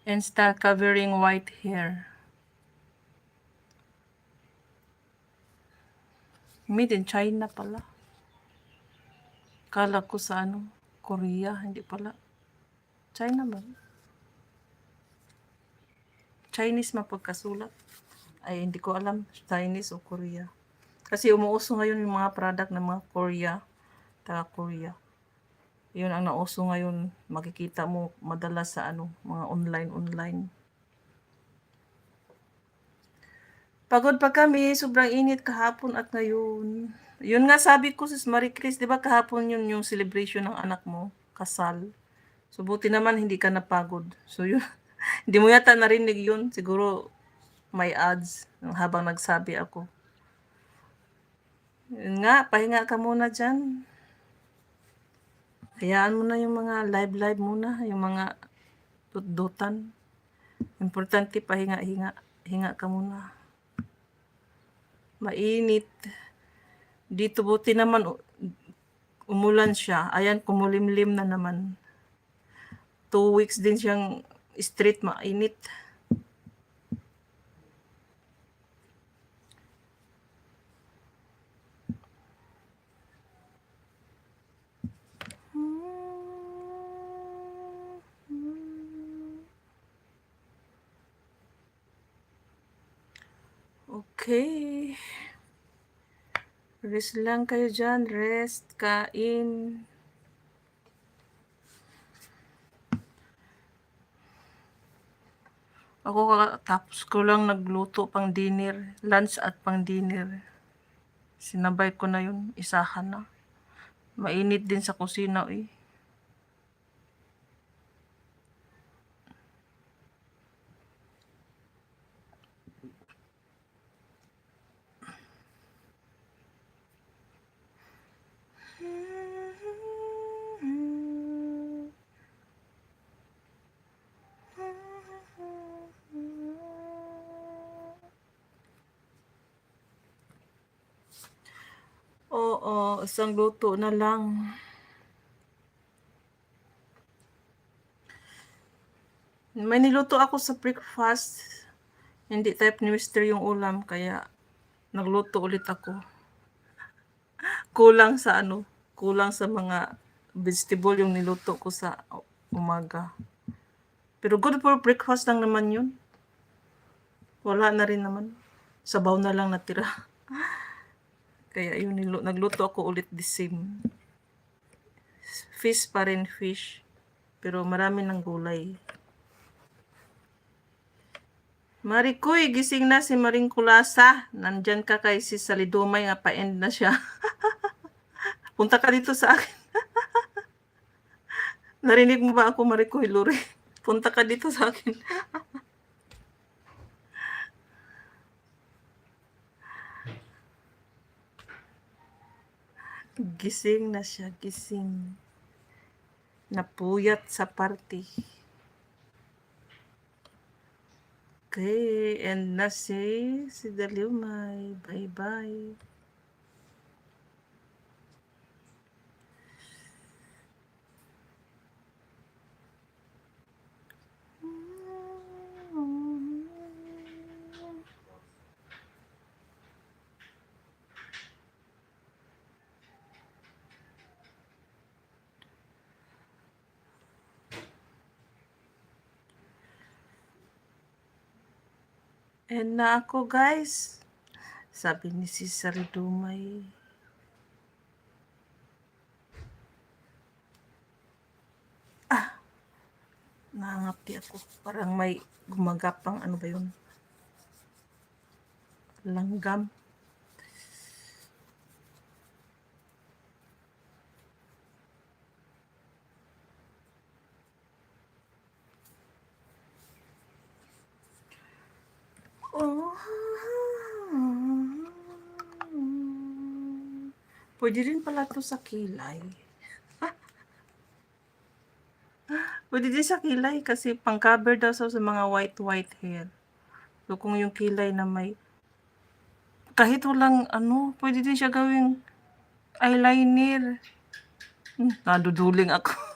and start covering white hair. Made in China pala. Kala ko sa Korea, hindi pala. China ba? Chinese mapagkasulat. Ay, hindi ko alam, Chinese o Korea. Kasi umuuso ngayon yung mga product ng mga Korea, taga Korea. Yun ang nauso ngayon, makikita mo madalas sa mga online. Pagod pa kami, sobrang init kahapon at ngayon. Yun nga sabi ko sis Marie Chris, di ba kahapon yun yung celebration ng anak mo, kasal. So buti naman hindi ka napagod. So yun, hindi mo yata narinig yun. Siguro may ads habang nagsabi ako. Yun nga, pahinga ka muna dyan. Hayaan mo na yung mga live muna, yung mga dutdutan. Importante pahinga ka muna. Mainit. Dito buti naman umulan siya. Ayan, kumulimlim na naman. 2 weeks din siyang straight mainit. Okay. Rest lang kayo dyan. Rest, kain. Ako tapos ko lang nagluto pang dinner. Lunch at pang dinner. Sinabay ko na yun. Isahan na. Mainit din sa kusina eh. Oo, isang luto na lang. May niluto ako sa breakfast. Hindi type ni Mr. yung ulam, kaya nagluto ulit ako. Kulang sa mga vegetable yung niluto ko sa umaga. Pero good for breakfast lang naman yun. Wala na rin naman. Sabaw na lang natira. Kaya yun, nagluto ako ulit the same. Fish pa rin, fish. Pero marami ng gulay. Marikoy, gising na si Maring Kulasa. Nandyan ka kay si Salidumay nga pa-end na siya. Punta ka dito sa akin. Narinig mo ba ako, Marikoy Luri? Punta ka dito sa akin. Gising na siya, gising. Napuyat sa party. Okay, and na si Daliumay. Bye-bye. And na ako, guys. Sabi ni si Saridumay. Nangangapti ako. Parang may gumagapang ano ba yun? Langgam. Oh. Pwede rin pala to sa kilay. Pwede din sa kilay kasi pang-cover daw sa mga white hair. So kung yung kilay na may kahit walang pwede din siya gawing eyeliner. Naduduling ako.